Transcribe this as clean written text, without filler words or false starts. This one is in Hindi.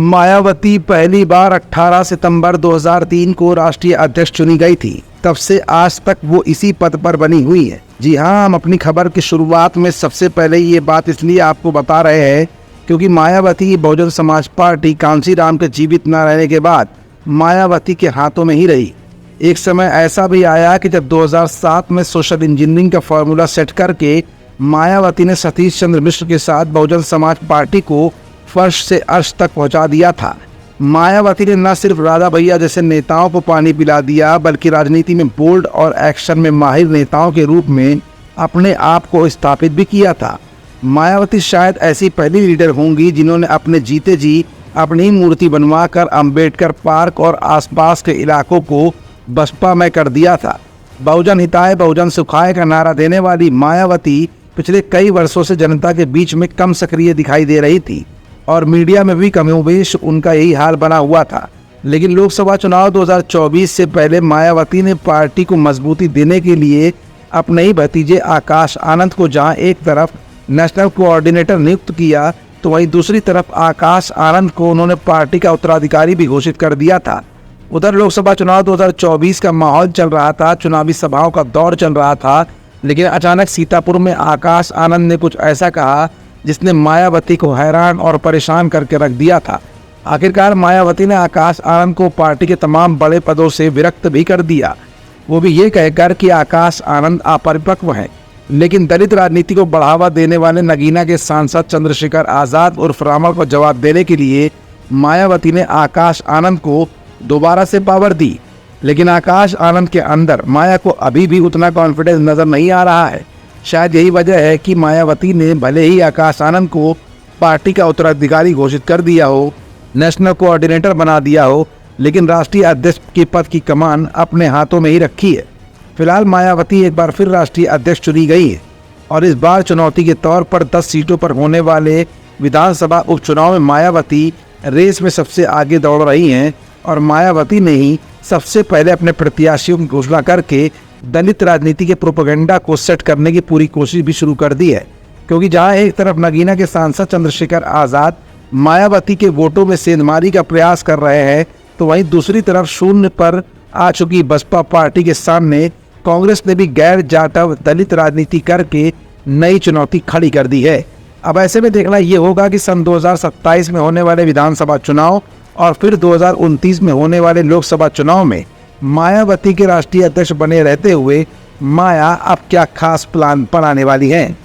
मायावती पहली बार 18 सितंबर 2003 को राष्ट्रीय अध्यक्ष चुनी गई थी। तब से आज तक वो इसी पद पर बनी हुई है। जी हाँ, हम अपनी खबर की शुरुआत में सबसे पहले ये बात इसलिए आपको बता रहे हैं क्योंकि मायावती बहुजन समाज पार्टी कांशीराम के जीवित न रहने के बाद मायावती के हाथों में ही रही। एक समय ऐसा भी आया कि जब 2007 में सोशल इंजीनियरिंग का फॉर्मूला सेट करके मायावती ने सतीश चंद्र मिश्र के साथ बहुजन समाज पार्टी को फर्श से अर्श तक पहुंचा दिया था। मायावती ने न सिर्फ राधा भैया जैसे नेताओं को पानी पिला दिया बल्कि राजनीति में बोल्ड और एक्शन में माहिर नेताओं के रूप में अपने आप को स्थापित भी किया था। मायावती शायद ऐसी पहली लीडर होंगी जिन्होंने अपने जीते जी अपनी मूर्ति बनवाकर अंबेडकर पार्क और आसपास के इलाकों को बसपा में कर दिया था। बहुजन हिताय बहुजन सुखाय का नारा देने वाली मायावती पिछले कई वर्षों से जनता के बीच में कम सक्रिय दिखाई दे रही थी और मीडिया में भी कमोबेश उनका यही हाल बना हुआ था। लेकिन लोकसभा चुनाव 2024 से पहले मायावती ने पार्टी को मजबूती देने के लिए अपने ही भतीजे आकाश आनंद को जहां एक तरफ नेशनल कोऑर्डिनेटर नियुक्त किया तो वहीं दूसरी तरफ आकाश आनंद को उन्होंने पार्टी का उत्तराधिकारी भी घोषित कर दिया था। उधर लोकसभा चुनाव 2024 का माहौल चल रहा था, चुनावी सभाओं का दौर चल रहा था, लेकिन अचानक सीतापुर में आकाश आनंद ने कुछ ऐसा कहा जिसने मायावती को हैरान और परेशान करके रख दिया था। आखिरकार मायावती ने आकाश आनंद को पार्टी के तमाम बड़े पदों से विरक्त भी कर दिया, वो भी ये कहकर कि आकाश आनंद अपरिपक्व हैं। लेकिन दलित राजनीति को बढ़ावा देने वाले नगीना के सांसद चंद्रशेखर आज़ाद उर्फ रामल को जवाब देने के लिए मायावती ने आकाश आनंद को दोबारा से पावर दी। लेकिन आकाश आनंद के अंदर माया को अभी भी उतना कॉन्फिडेंस नजर नहीं आ रहा है। शायद यही वजह है कि मायावती ने भले ही आकाश आनंद को पार्टी का उत्तराधिकारी घोषित कर दिया हो, नेशनल कोऑर्डिनेटर बना दिया हो, लेकिन राष्ट्रीय अध्यक्ष के पद की कमान अपने हाथों में ही रखी है। फिलहाल मायावती एक बार फिर राष्ट्रीय अध्यक्ष चुनी गई है और इस बार चुनौती के तौर पर 10 सीटों पर होने वाले विधानसभा उपचुनाव में मायावती रेस में सबसे आगे दौड़ रही हैं और मायावती ने ही सबसे पहले अपने प्रत्याशियों की घोषणा करके दलित राजनीति के प्रोपेगेंडा को सेट करने की पूरी कोशिश भी शुरू कर दी है। क्योंकि जहां एक तरफ नगीना के सांसद चंद्रशेखर आज़ाद मायावती के वोटों में सेंधमारी का प्रयास कर रहे हैं तो वहीं दूसरी तरफ शून्य पर आ चुकी बसपा पार्टी के सामने कांग्रेस ने भी गैर जाटव दलित राजनीति करके नई चुनौती खड़ी कर दी है। अब ऐसे में देखना ये होगा कि सन 2027 में होने वाले विधानसभा चुनाव और फिर 2029 में होने वाले लोकसभा चुनाव में मायावती के राष्ट्रीय अध्यक्ष बने रहते हुए माया अब क्या खास प्लान बनाने वाली हैं।